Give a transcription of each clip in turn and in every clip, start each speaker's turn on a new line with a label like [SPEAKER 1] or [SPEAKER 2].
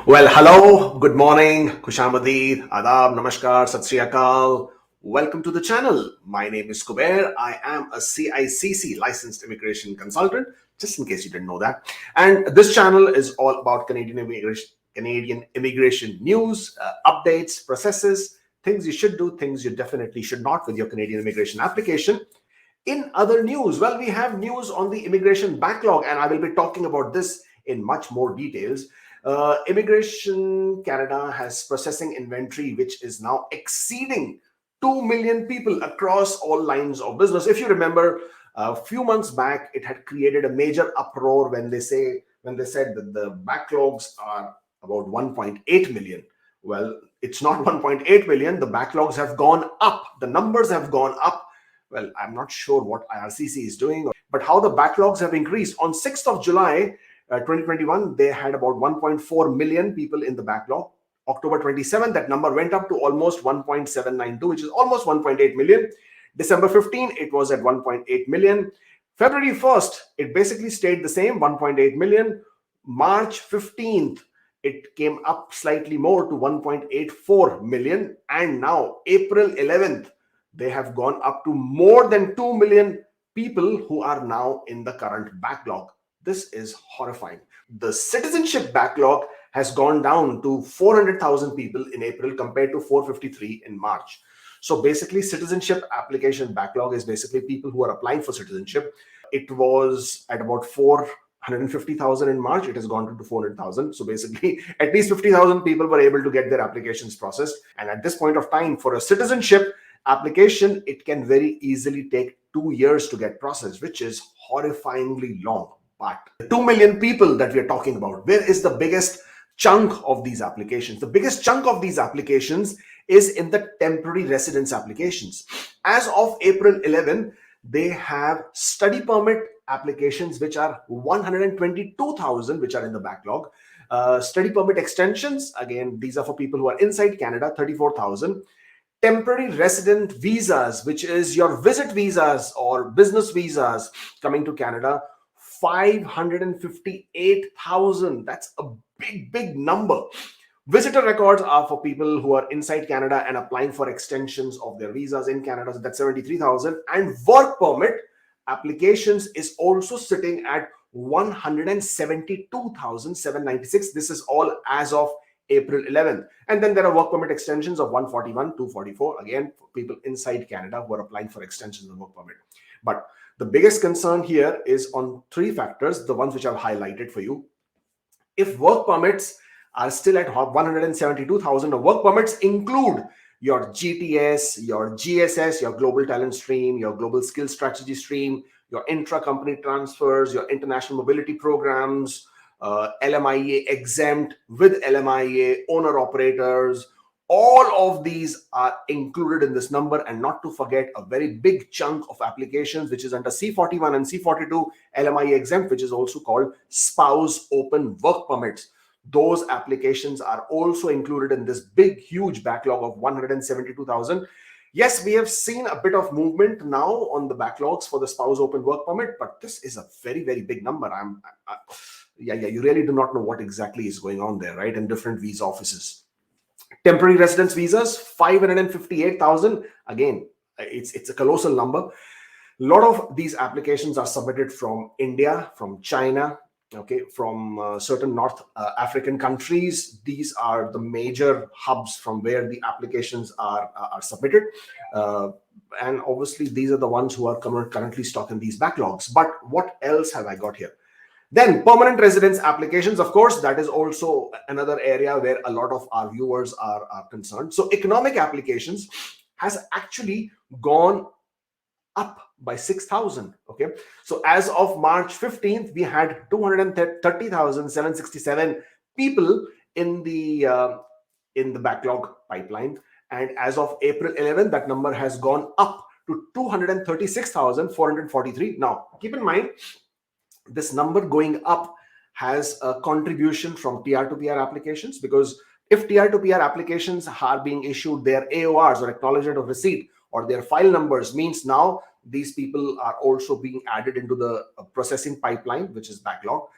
[SPEAKER 1] Well, hello, good morning, Khushamadid, Adab, Namaskar, Sat Sri Akal. Welcome to the channel. My name is Kubeir. I am a CICC licensed immigration consultant, just in case you didn't know that. And this channel is all about Canadian immigration news, updates, processes, things you should do, things you definitely should not with your Canadian immigration application. In other news, well, we have news on the immigration backlog, and I will be talking about this in much more details. Immigration Canada has processing inventory which is now exceeding 2 million people across all lines of business. If you remember, a few months back, it had created a major uproar when they said that the backlogs are about 1.8 million. Well, it's not 1.8 million. The backlogs have gone up. The numbers have gone up. Well, I'm not sure what IRCC is doing, but how the backlogs have increased. On 6th of July, 2021, they had about 1.4 million people in the backlog. October 27th, that number went up to almost 1.792, which is almost 1.8 million. December 15, it was at 1.8 million. February 1st, it basically stayed the same, 1.8 million. March 15th, it came up slightly more to 1.84 million. And now, April 11th, they have gone up to more than 2 million people who are now in the current backlog. This is horrifying. The citizenship backlog has gone down to 400,000 people in April compared to 453 in March. So basically, citizenship application backlog is basically people who are applying for citizenship. It was at about 450,000 in March. It has gone to 400,000. So basically, at least 50,000 people were able to get their applications processed. And at this point of time, for a citizenship application, it can very easily take 2 years to get processed, which is horrifyingly long. But the 2 million people that we are talking about, where is the biggest chunk of these applications? The biggest chunk of these applications is in the temporary residence applications. As of April 11, they have study permit applications, which are 122,000, which are in the backlog. Study permit extensions, again, these are for people who are inside Canada, 34,000. Temporary resident visas, which is your visit visas or business visas coming to Canada, 558,000. That's a big number. Visitor records are for people who are inside Canada and applying for extensions of their visas in Canada. So that's 73,000. And work permit applications is also sitting at 172,796. This is all as of April 11th. And then there are work permit extensions of 141, 244, again, for people inside Canada who are applying for extensions of work permit. But the biggest concern here is on three factors, the ones which I've highlighted for you. If work permits are still at 172,000, the work permits include your GTS, your GSS, your Global Talent Stream, your Global Skill Strategy Stream, your intra-company transfers, your international mobility programs, LMIA exempt with LMIA, owner-operators. All of these are included in this number, and not to forget a very big chunk of applications which is under C41 and C42 LMIA exempt, which is also called spouse open work permits. Those applications are also included in this big, huge backlog of 172,000. Yes, we have seen a bit of movement now on the backlogs for the spouse open work permit, but this is a very big number. You really do not know what exactly is going on there, right? In different visa offices. Temporary residence visas, 558,000. Again, it's a colossal number. A lot of these applications are submitted from India, from China, okay, from certain North African countries. These are the major hubs from where the applications are submitted. And obviously, these are the ones who are currently stuck in these backlogs. But what else have I got here? Then permanent residence applications, of course, that is also another area where a lot of our viewers are concerned. So economic applications has actually gone up by 6,000. Okay, so as of March 15th, we had 230,767 people in the backlog pipeline, and as of April 11th, that number has gone up to 236,443. Now, keep in mind, this number going up has a contribution from TR to PR applications, because if TR to PR applications are being issued, their AORs or acknowledgement of receipt or their file numbers, means now these people are also being added into the processing pipeline, which is backlog.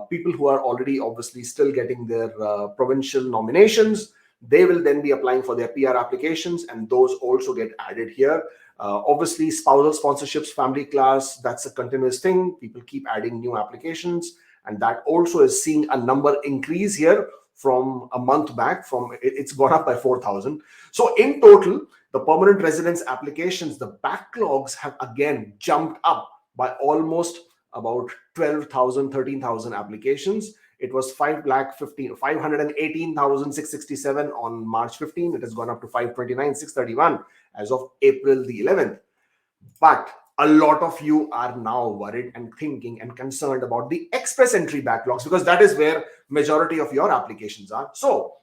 [SPEAKER 1] People who are already obviously still getting their provincial nominations, they will then be applying for their PR applications, and those also get added here. Obviously, spousal sponsorships, family class, that's a continuous thing. People keep adding new applications, and that also is seeing a number increase here from a month back. It's gone up by 4,000. So in total, the permanent residence applications, the backlogs have again jumped up by almost about 12,000, 13,000 applications. It was 518,667 on March 15. It has gone up to 529,631 as of April the 11th. But a lot of you are now worried and thinking and concerned about the express entry backlogs, because that is where majority of your applications are. So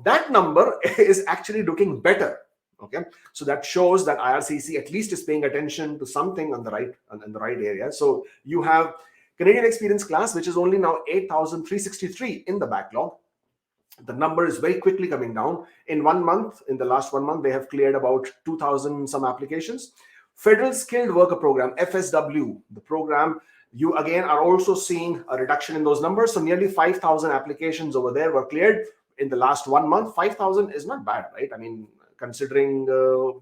[SPEAKER 1] that number is actually looking better. Okay, so that shows that IRCC at least is paying attention to something on the right area. So you have Canadian experience class, which is only now 8,363 in the backlog. The number is very quickly coming down. In 1 month, in the last 1 month, they have cleared about 2,000 some applications. Federal Skilled Worker Program, FSW, the program, you again are also seeing a reduction in those numbers. So nearly 5,000 applications over there were cleared in the last 1 month. 5,000 is not bad, right? I mean, considering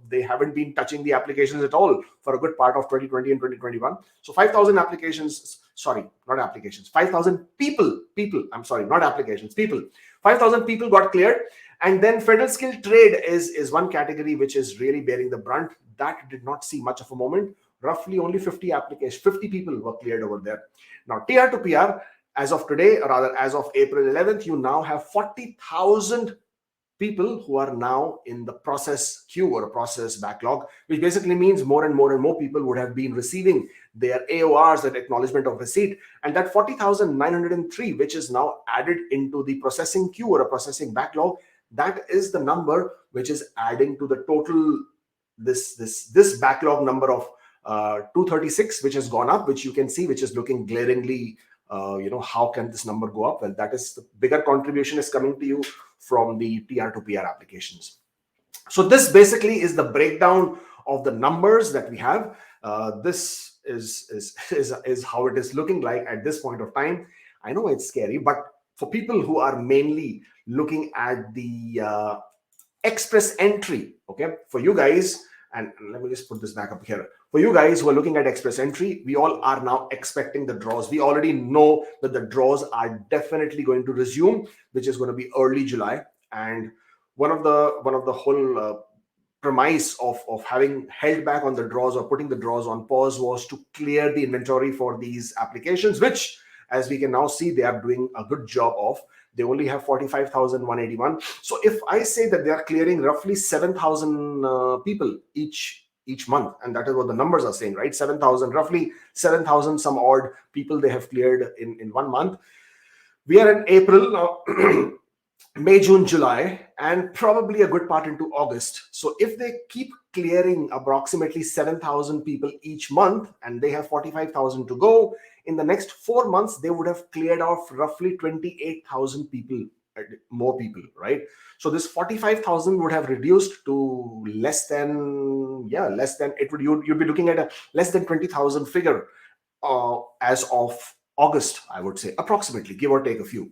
[SPEAKER 1] they haven't been touching the applications at all for a good part of 2020 and 2021. So 5,000 applications, sorry, not applications, 5,000 people, I'm sorry, not applications, people. 5,000 people got cleared. And then federal skilled trade is one category which is really bearing the brunt. That did not see much of a moment. Roughly only 50 applications, 50 people were cleared over there. Now, TR to PR, as of today, or rather as of April 11th, you now have 40,000 people who are now in the process queue or a process backlog, which basically means more and more people would have been receiving their AORs, that acknowledgement of receipt. And that 40,903, which is now added into the processing queue or a processing backlog, that is the number which is adding to the total, this backlog number of 236, which has gone up, which you can see, which is looking glaringly, how can this number go up? Well, that is the bigger contribution is coming to you from the TR to PR applications. So this basically is the breakdown of the numbers that we have. This is how it is looking like at this point of time. I know it's scary, but for people who are mainly looking at the express entry, okay, for you guys, and let me just put this back up here. For you guys who are looking at express entry, we all are now expecting the draws. We already know that the draws are definitely going to resume, which is going to be early July. And one of the whole premise of having held back on the draws or putting the draws on pause was to clear the inventory for these applications, which, as we can now see, they are doing a good job of. They only have 45,181. So if I say that they are clearing roughly 7,000 people each month, and that is what the numbers are saying, right? 7,000, roughly 7,000 some odd people they have cleared in 1 month. We are in April now. May, June, July, and probably a good part into August. So if they keep clearing approximately 7,000 people each month, and they have 45,000 to go, in the next 4 months, they would have cleared off roughly 28,000 people, more people, right? So this 45,000 would have reduced to less than it would, you'd be looking at a less than 20,000 figure as of August, I would say, approximately, give or take a few.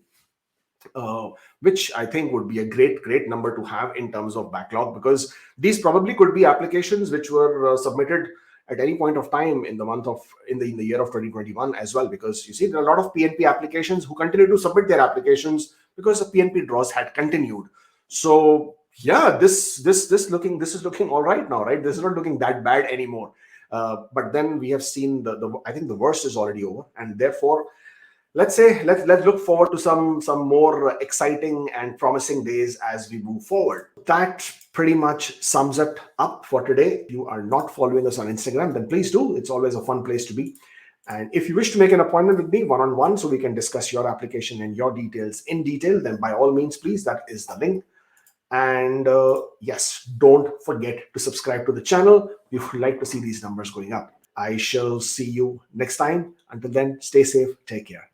[SPEAKER 1] Which I think would be a great number to have in terms of backlog, because these probably could be applications which were submitted at any point of time in the year of 2021 as well, because you see there are a lot of PNP applications who continue to submit their applications because the PNP draws had continued. So yeah, this is looking all right now, right? This is not looking that bad anymore. But then we have seen I think the worst is already over, and therefore let's look forward to some more exciting and promising days as we move forward. That pretty much sums it up for today. If you are not following us on Instagram, then please do. It's always a fun place to be. And if you wish to make an appointment with me one-on-one so we can discuss your application and your details in detail, then by all means, please, that is the link. And yes, don't forget to subscribe to the channel if you'd like to see these numbers going up. I shall see you next time. Until then, stay safe. Take care.